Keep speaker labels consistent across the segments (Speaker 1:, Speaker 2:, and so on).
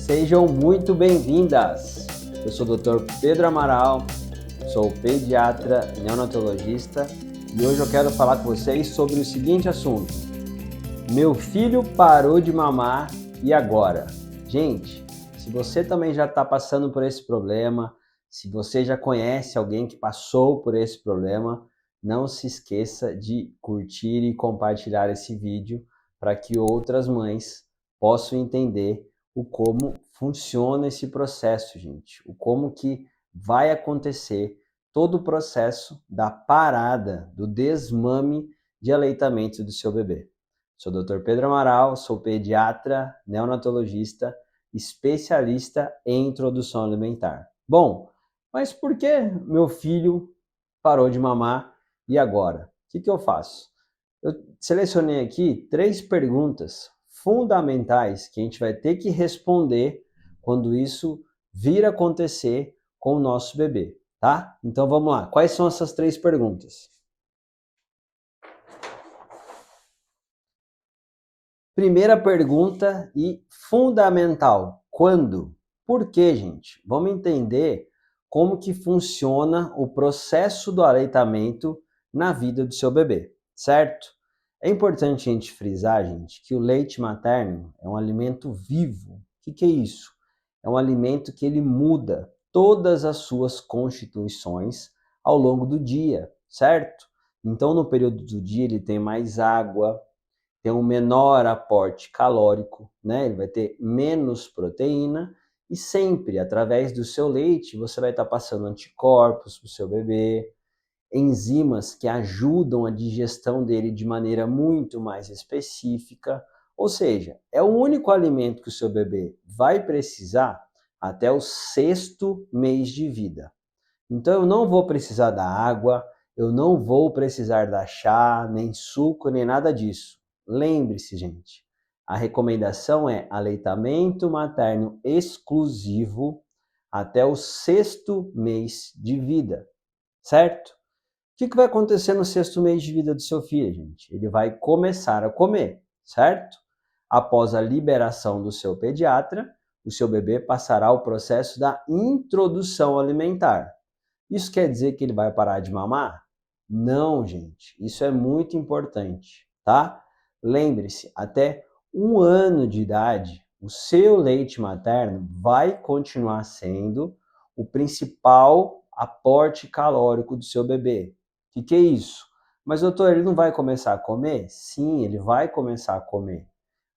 Speaker 1: Sejam muito bem-vindas! Eu sou o Dr. Pedro Amaral, sou pediatra neonatologista e hoje eu quero falar com vocês sobre o seguinte assunto. Meu filho parou de mamar e agora? Gente, se você também já está passando por esse problema, se você já conhece alguém que passou por esse problema, não se esqueça de curtir e compartilhar esse vídeo para que outras mães possam entender o como funciona esse processo, gente. O como que vai acontecer todo o processo da parada, do desmame de aleitamento do seu bebê. Sou o Dr. Pedro Amaral, sou pediatra, neonatologista, especialista em introdução alimentar. Bom, mas por que meu filho parou de mamar e agora? O que eu faço? Eu selecionei aqui 3 perguntas fundamentais que a gente vai ter que responder quando isso vir a acontecer com o nosso bebê, tá? Então vamos lá. Quais são essas 3 perguntas? Primeira pergunta e fundamental: quando? Por quê, gente? Vamos entender como que funciona o processo do aleitamento na vida do seu bebê, certo? É importante a gente frisar, gente, que o leite materno é um alimento vivo. O que é isso? É um alimento que ele muda todas as suas constituições ao longo do dia, certo? Então, no período do dia, ele tem mais água, tem um menor aporte calórico, né? Ele vai ter menos proteína e sempre, através do seu leite, você vai estar passando anticorpos para o seu bebê, enzimas que ajudam a digestão dele de maneira muito mais específica. Ou seja, é o único alimento que o seu bebê vai precisar até o 6º mês de vida. Então eu não vou precisar da água, eu não vou precisar da chá, nem suco, nem nada disso. Lembre-se, gente, a recomendação é aleitamento materno exclusivo até o 6º mês de vida, certo? O que vai acontecer no 6º mês de vida do seu filho, gente? Ele vai começar a comer, certo? Após a liberação do seu pediatra, o seu bebê passará o processo da introdução alimentar. Isso quer dizer que ele vai parar de mamar? Não, gente. Isso é muito importante, tá? Lembre-se, até 1 ano de idade, o seu leite materno vai continuar sendo o principal aporte calórico do seu bebê. O que é isso? Mas, doutor, ele não vai começar a comer? Sim, ele vai começar a comer.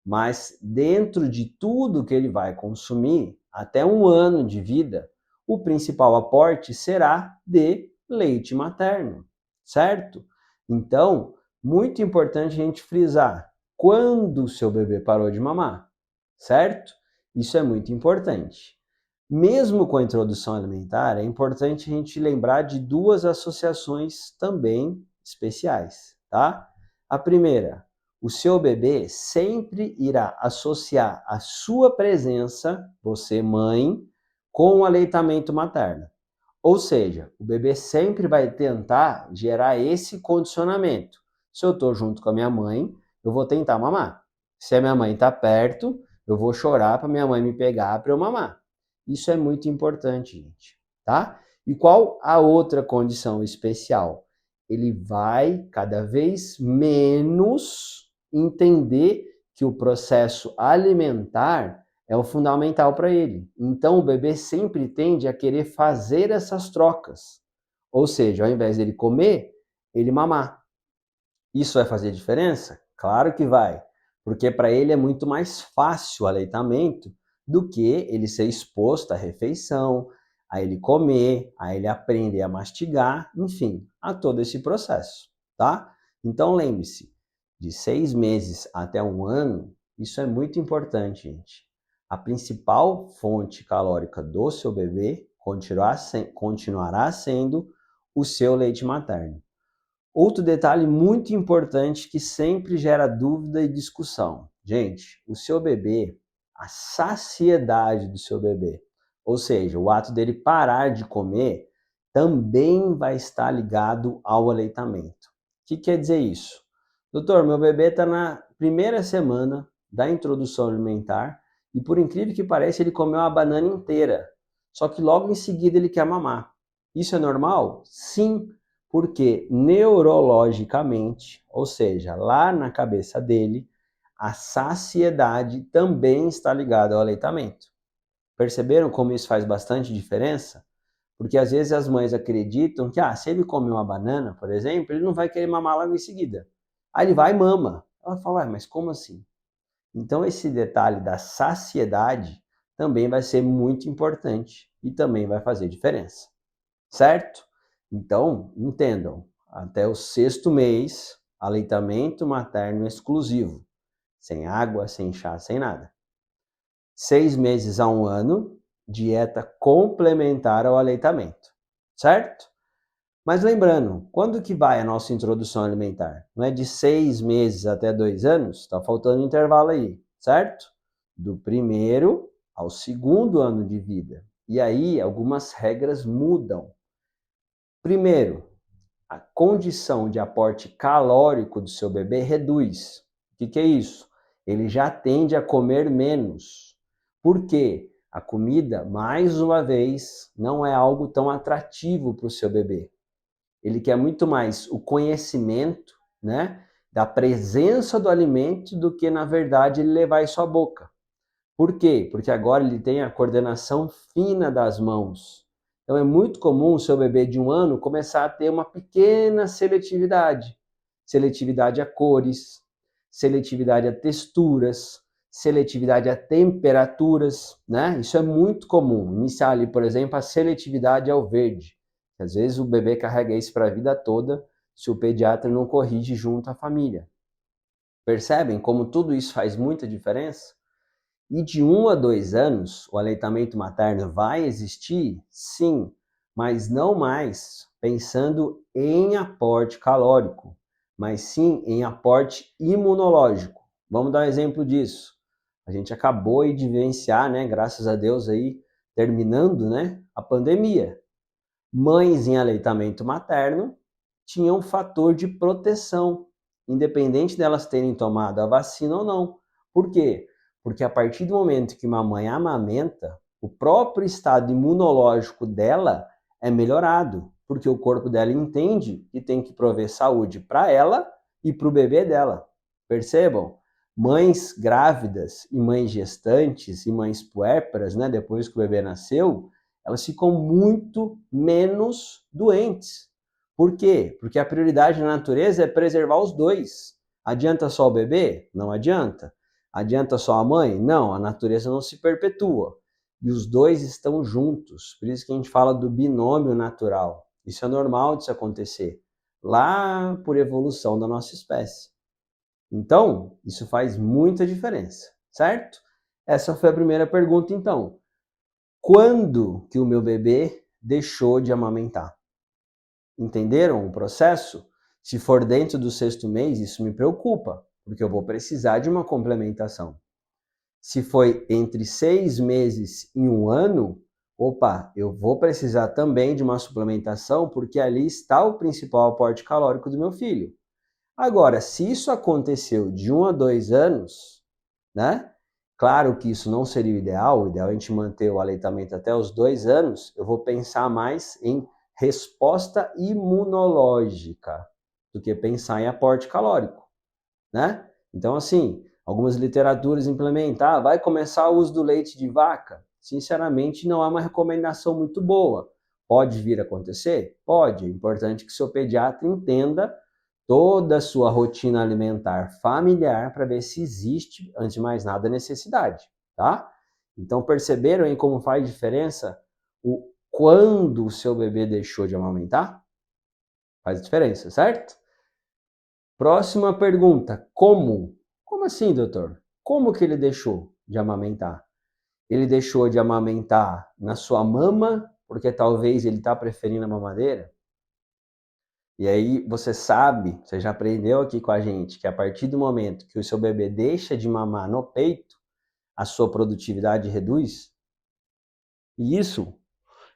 Speaker 1: Mas dentro de tudo que ele vai consumir, até 1 ano de vida, o principal aporte será de leite materno, certo? Então, muito importante a gente frisar quando o seu bebê parou de mamar, certo? Isso é muito importante. Mesmo com a introdução alimentar, é importante a gente lembrar de 2 associações também especiais, tá? A primeira, o seu bebê sempre irá associar a sua presença, você mãe, com o aleitamento materno. Ou seja, o bebê sempre vai tentar gerar esse condicionamento. Se eu estou junto com a minha mãe, eu vou tentar mamar. Se a minha mãe está perto, eu vou chorar para minha mãe me pegar para eu mamar. Isso é muito importante, gente, tá? E qual a outra condição especial? Ele vai cada vez menos entender que o processo alimentar é o fundamental para ele. Então o bebê sempre tende a querer fazer essas trocas. Ou seja, ao invés dele comer, ele mamar. Isso vai fazer diferença? Claro que vai, porque para ele é muito mais fácil o aleitamento do que ele ser exposto à refeição, a ele comer, a ele aprender a mastigar, enfim, a todo esse processo, tá? Então lembre-se, de 6 meses até 1 ano, isso é muito importante, gente. A principal fonte calórica do seu bebê continuará sendo o seu leite materno. Outro detalhe muito importante que sempre gera dúvida e discussão. Gente, o seu bebê, a saciedade do seu bebê, ou seja, o ato dele parar de comer, também vai estar ligado ao aleitamento. O que quer dizer isso? Doutor, meu bebê está na primeira semana da introdução alimentar e por incrível que pareça, ele comeu a banana inteira. Só que logo em seguida ele quer mamar. Isso é normal? Sim, porque neurologicamente, ou seja, lá na cabeça dele, a saciedade também está ligada ao aleitamento. Perceberam como isso faz bastante diferença? Porque às vezes as mães acreditam que, se ele comer uma banana, por exemplo, ele não vai querer mamar logo em seguida. Aí ele vai e mama. Ela fala, mas como assim? Então esse detalhe da saciedade também vai ser muito importante e também vai fazer diferença, certo? Então, entendam, até o 6º mês, aleitamento materno exclusivo, sem água, sem chá, sem nada. 6 meses a 1 ano, dieta complementar ao aleitamento, certo? Mas lembrando, quando que vai a nossa introdução alimentar? Não é de 6 meses até 2 anos? Está faltando intervalo aí, certo? Do 1º ao 2º ano de vida. E aí algumas regras mudam. Primeiro, a condição de aporte calórico do seu bebê reduz. O que é isso? Ele já tende a comer menos. Por quê? A comida, mais uma vez, não é algo tão atrativo para o seu bebê. Ele quer muito mais o conhecimento, né, da presença do alimento do que, na verdade, ele levar em sua boca. Por quê? Porque agora ele tem a coordenação fina das mãos. Então é muito comum o seu bebê de 1 ano começar a ter uma pequena seletividade. Seletividade a cores, seletividade a texturas, seletividade a temperaturas, né? Isso é muito comum. Iniciar ali, por exemplo, a seletividade ao verde. Às vezes o bebê carrega isso para a vida toda se o pediatra não corrige junto à família. Percebem como tudo isso faz muita diferença? E de 1 a 2 anos, o aleitamento materno vai existir? Sim, mas não mais pensando em aporte calórico, mas sim em aporte imunológico. Vamos dar um exemplo disso. A gente acabou de vivenciar, né, graças a Deus aí, terminando, né, a pandemia. Mães em aleitamento materno tinham um fator de proteção, independente delas terem tomado a vacina ou não. Por quê? Porque a partir do momento que uma mãe amamenta, o próprio estado imunológico dela é melhorado, porque o corpo dela entende que tem que prover saúde para ela e para o bebê dela. Percebam? Mães grávidas e mães gestantes e mães puérperas, né, depois que o bebê nasceu, elas ficam muito menos doentes. Por quê? Porque a prioridade na natureza é preservar os dois. Adianta só o bebê? Não adianta. Adianta só a mãe? Não, a natureza não se perpetua. E os dois estão juntos. Por isso que a gente fala do binômio natural. Isso é normal de se acontecer, lá por evolução da nossa espécie. Então, isso faz muita diferença, certo? Essa foi a primeira pergunta, então. Quando que o meu bebê deixou de amamentar? Entenderam o processo? Se for dentro do 6º mês, isso me preocupa, porque eu vou precisar de uma complementação. Se foi entre 6 meses e 1 ano, eu vou precisar também de uma suplementação, porque ali está o principal aporte calórico do meu filho. Agora, se isso aconteceu de 1 a 2 anos, né? Claro que isso não seria o ideal é a gente manter o aleitamento até os 2 anos, eu vou pensar mais em resposta imunológica do que pensar em aporte calórico, né? Então, assim, algumas literaturas implementam, vai começar o uso do leite de vaca. Sinceramente, não é uma recomendação muito boa. Pode vir a acontecer? Pode. É importante que o seu pediatra entenda toda a sua rotina alimentar familiar para ver se existe, antes de mais nada, necessidade, tá? Então, perceberam aí como faz diferença o quando o seu bebê deixou de amamentar? Faz diferença, certo? Próxima pergunta, como? Como assim, doutor? Como que ele deixou de amamentar? Ele deixou de amamentar na sua mama, porque talvez ele está preferindo a mamadeira? E aí você sabe, você já aprendeu aqui com a gente, que a partir do momento que o seu bebê deixa de mamar no peito, a sua produtividade reduz? E isso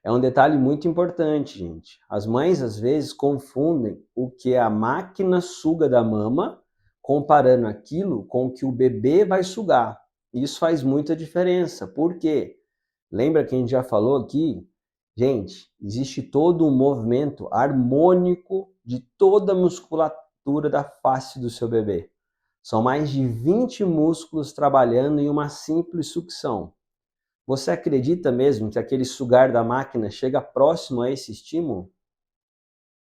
Speaker 1: é um detalhe muito importante, gente. As mães às vezes confundem o que a máquina suga da mama, comparando aquilo com o que o bebê vai sugar. Isso faz muita diferença. Por quê? Lembra que a gente já falou aqui? Gente, existe todo um movimento harmônico de toda a musculatura da face do seu bebê. São mais de 20 músculos trabalhando em uma simples sucção. Você acredita mesmo que aquele sugar da máquina chega próximo a esse estímulo?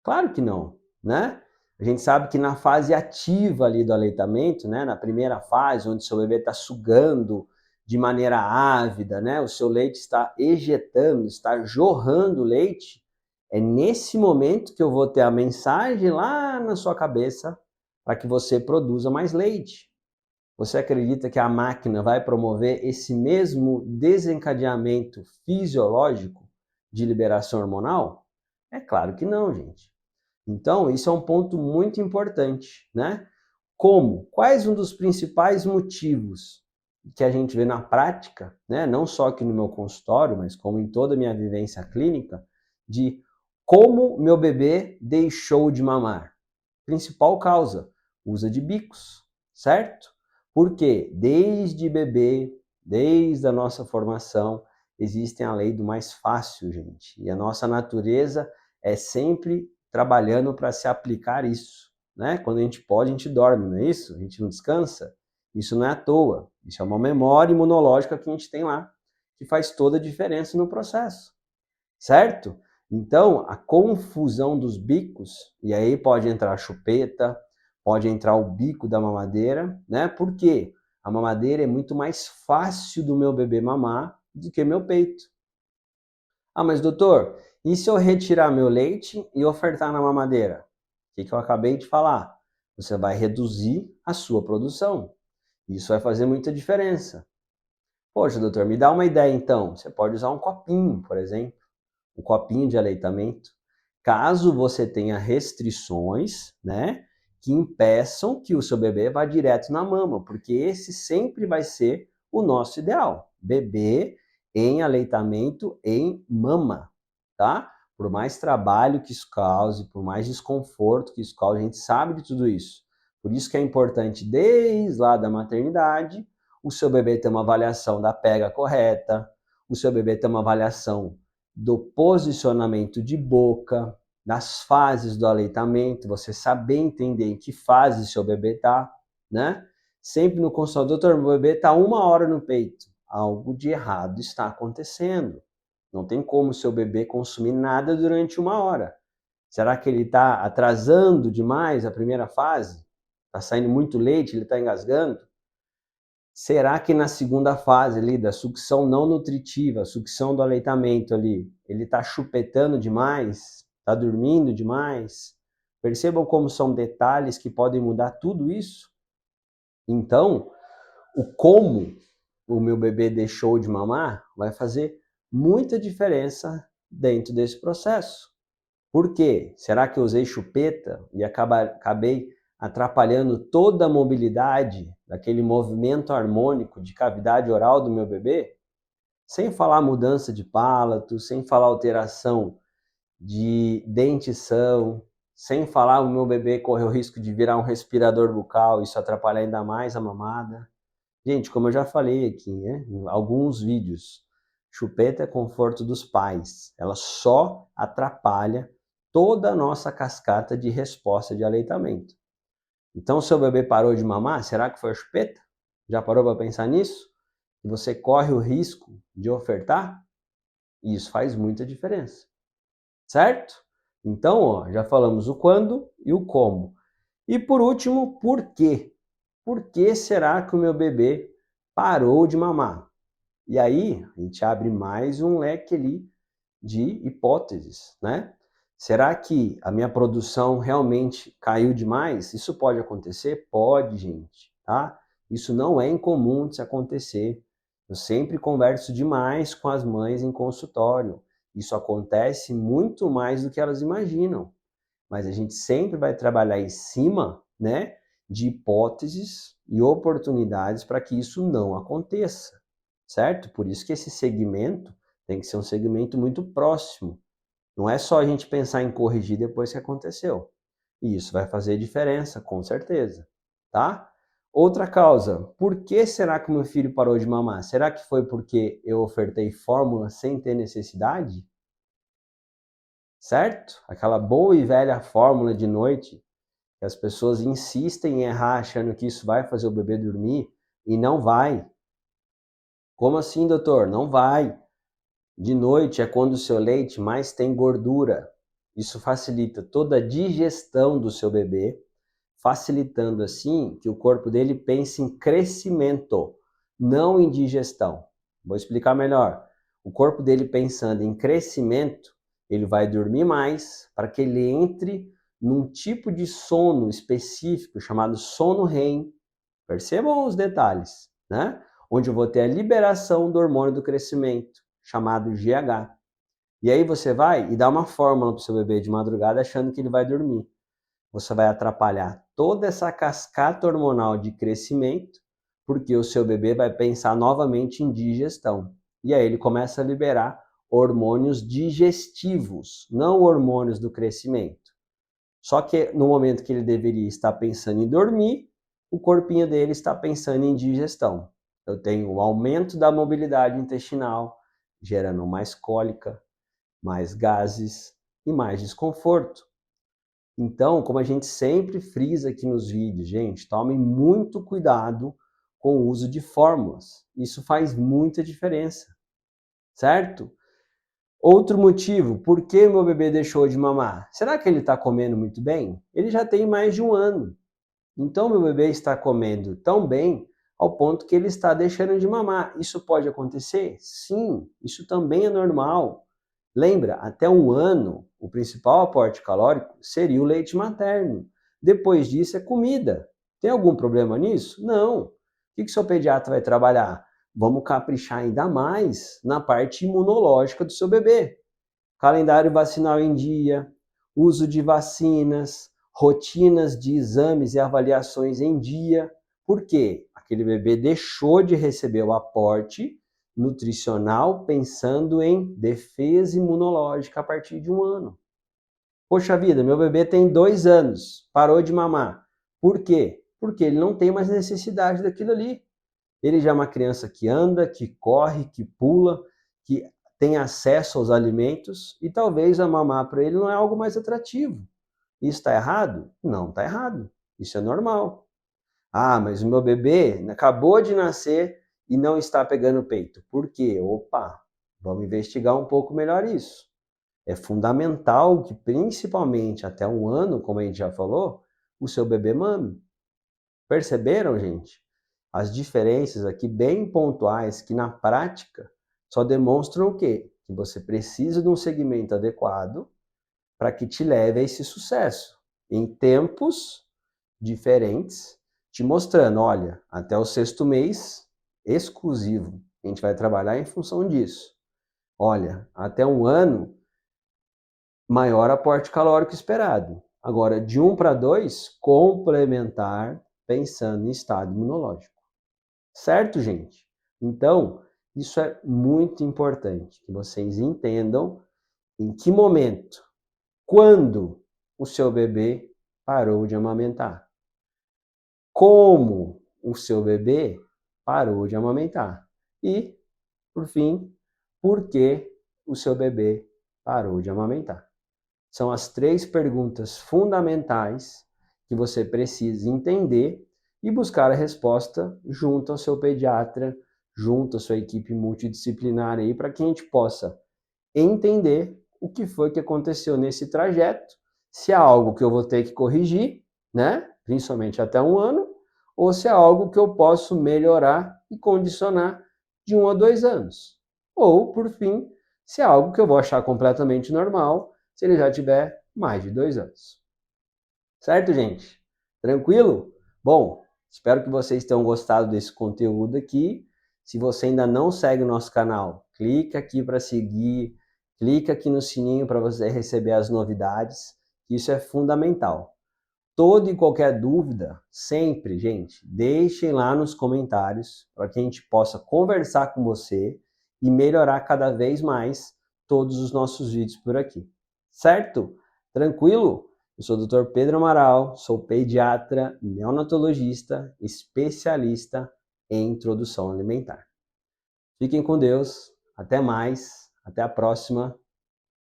Speaker 1: Claro que não, né? A gente sabe que na fase ativa ali do aleitamento, né, na primeira fase, onde seu bebê está sugando de maneira ávida, né, o seu leite está ejetando, está jorrando leite, é nesse momento que eu vou ter a mensagem lá na sua cabeça para que você produza mais leite. Você acredita que a máquina vai promover esse mesmo desencadeamento fisiológico de liberação hormonal? É claro que não, gente. Então, isso é um ponto muito importante, né? Como? Quais um dos principais motivos que a gente vê na prática, né? Não só aqui no meu consultório, mas como em toda a minha vivência clínica, de como meu bebê deixou de mamar? Principal causa, usa de bicos, certo? Porque desde bebê, desde a nossa formação, existe a lei do mais fácil, gente. E a nossa natureza é sempre trabalhando para se aplicar isso, né? Quando a gente pode, a gente dorme, não é isso? A gente não descansa. Isso não é à toa. Isso é uma memória imunológica que a gente tem lá, que faz toda a diferença no processo, certo? Então, a confusão dos bicos, e aí pode entrar a chupeta, pode entrar o bico da mamadeira, né? Por quê? A mamadeira é muito mais fácil do meu bebê mamar do que meu peito. Ah, mas doutor, e se eu retirar meu leite e ofertar na mamadeira? O que eu acabei de falar? Você vai reduzir a sua produção. Isso vai fazer muita diferença. Poxa, doutor, me dá uma ideia então. Você pode usar um copinho, por exemplo, um copinho de aleitamento. Caso você tenha restrições, né, que impeçam que o seu bebê vá direto na mama, porque esse sempre vai ser o nosso ideal. Bebê em aleitamento em mama, tá? Por mais trabalho que isso cause, por mais desconforto que isso cause, a gente sabe de tudo isso. Por isso que é importante, desde lá da maternidade, o seu bebê ter uma avaliação da pega correta, o seu bebê ter uma avaliação do posicionamento de boca, das fases do aleitamento, você saber entender em que fase seu bebê está, né? Sempre no consultório, doutor, meu bebê está 1 hora no peito. Algo de errado está acontecendo. Não tem como seu bebê consumir nada durante 1 hora. Será que ele está atrasando demais a primeira fase? Está saindo muito leite, ele está engasgando? Será que na segunda fase ali da sucção não nutritiva, sucção do aleitamento ali, ele está chupetando demais? Está dormindo demais? Percebam como são detalhes que podem mudar tudo isso? Então, o como o meu bebê deixou de mamar vai fazer muita diferença dentro desse processo. Por quê? Será que eu usei chupeta e acabei atrapalhando toda a mobilidade daquele movimento harmônico de cavidade oral do meu bebê? Sem falar mudança de palato, sem falar alteração de dentição, sem falar o meu bebê correr o risco de virar um respirador bucal, isso atrapalhar ainda mais a mamada. Gente, como eu já falei aqui, né, em alguns vídeos, chupeta é conforto dos pais. Ela só atrapalha toda a nossa cascata de resposta de aleitamento. Então, seu bebê parou de mamar, será que foi a chupeta? Já parou para pensar nisso? E você corre o risco de ofertar? E isso faz muita diferença, certo? Então, ó, já falamos o quando e o como. E por último, por quê? Por que será que o meu bebê parou de mamar? E aí, a gente abre mais um leque ali de hipóteses, né? Será que a minha produção realmente caiu demais? Isso pode acontecer? Pode, gente, tá? Isso não é incomum de se acontecer. Eu sempre converso demais com as mães em consultório. Isso acontece muito mais do que elas imaginam. Mas a gente sempre vai trabalhar em cima, né, de hipóteses e oportunidades para que isso não aconteça, certo? Por isso que esse segmento tem que ser um segmento muito próximo. Não é só a gente pensar em corrigir depois que aconteceu. E isso vai fazer diferença, com certeza, tá? Outra causa, por que será que meu filho parou de mamar? Será que foi porque eu ofertei fórmula sem ter necessidade? Certo? Aquela boa e velha fórmula de noite, que as pessoas insistem em errar achando que isso vai fazer o bebê dormir e não vai. Como assim, doutor? Não vai. De noite é quando o seu leite mais tem gordura. Isso facilita toda a digestão do seu bebê, facilitando assim que o corpo dele pense em crescimento, não em digestão. Vou explicar melhor. O corpo dele pensando em crescimento, ele vai dormir mais para que ele entre num tipo de sono específico chamado sono REM. Percebam os detalhes, né? Onde eu vou ter a liberação do hormônio do crescimento, chamado GH. E aí você vai e dá uma fórmula para o seu bebê de madrugada achando que ele vai dormir. Você vai atrapalhar toda essa cascata hormonal de crescimento, porque o seu bebê vai pensar novamente em digestão. E aí ele começa a liberar hormônios digestivos, não hormônios do crescimento. Só que no momento que ele deveria estar pensando em dormir, o corpinho dele está pensando em digestão. Eu tenho o aumento da mobilidade intestinal, gerando mais cólica, mais gases e mais desconforto. Então, como a gente sempre frisa aqui nos vídeos, gente, tomem muito cuidado com o uso de fórmulas. Isso faz muita diferença, certo? Outro motivo, por que meu bebê deixou de mamar? Será que ele está comendo muito bem? Ele já tem mais de 1 ano. Então, meu bebê está comendo tão bem ao ponto que ele está deixando de mamar. Isso pode acontecer? Sim, isso também é normal. Lembra, até 1 ano, o principal aporte calórico seria o leite materno. Depois disso é comida. Tem algum problema nisso? Não. O que o seu pediatra vai trabalhar? Vamos caprichar ainda mais na parte imunológica do seu bebê. Calendário vacinal em dia, uso de vacinas, rotinas de exames e avaliações em dia. Por quê? Aquele bebê deixou de receber o aporte nutricional pensando em defesa imunológica a partir de 1 ano. Poxa vida, meu bebê tem 2 anos, parou de mamar. Por quê? Porque ele não tem mais necessidade daquilo ali. Ele já é uma criança que anda, que corre, que pula, que tem acesso aos alimentos e talvez a mamar para ele não é algo mais atrativo. Isso está errado? Não está errado. Isso é normal. Ah, mas o meu bebê acabou de nascer e não está pegando peito. Por quê? Opa, vamos investigar um pouco melhor isso. É fundamental que, principalmente até 1 ano, como a gente já falou, o seu bebê mame. Perceberam, gente? As diferenças aqui bem pontuais que na prática só demonstram o quê? Que você precisa de um segmento adequado para que te leve a esse sucesso em tempos diferentes, te mostrando, olha, até o 6º mês exclusivo, a gente vai trabalhar em função disso. Olha, até 1 ano, maior aporte calórico esperado. Agora, de 1 para 2, complementar, pensando em estado imunológico. Certo, gente? Então, isso é muito importante, que vocês entendam em que momento, quando o seu bebê parou de amamentar. Como o seu bebê parou de amamentar. E, por fim, por que o seu bebê parou de amamentar. São as 3 perguntas fundamentais que você precisa entender e buscar a resposta junto ao seu pediatra, junto à sua equipe multidisciplinar aí, para que a gente possa entender o que foi que aconteceu nesse trajeto, se é algo que eu vou ter que corrigir, né? Principalmente até 1 ano, ou se é algo que eu posso melhorar e condicionar de 1 a 2 anos. Ou, por fim, se é algo que eu vou achar completamente normal, se ele já tiver mais de 2 anos. Certo, gente? Tranquilo? Bom, espero que vocês tenham gostado desse conteúdo aqui. Se você ainda não segue o nosso canal, clica aqui para seguir, clica aqui no sininho para você receber as novidades. Isso é fundamental. Toda e qualquer dúvida, sempre, gente, deixem lá nos comentários para que a gente possa conversar com você e melhorar cada vez mais todos os nossos vídeos por aqui. Certo? Tranquilo? Eu sou o Dr. Pedro Amaral, sou pediatra, neonatologista, especialista em introdução alimentar. Fiquem com Deus, até mais, até a próxima.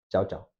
Speaker 1: Tchau, tchau.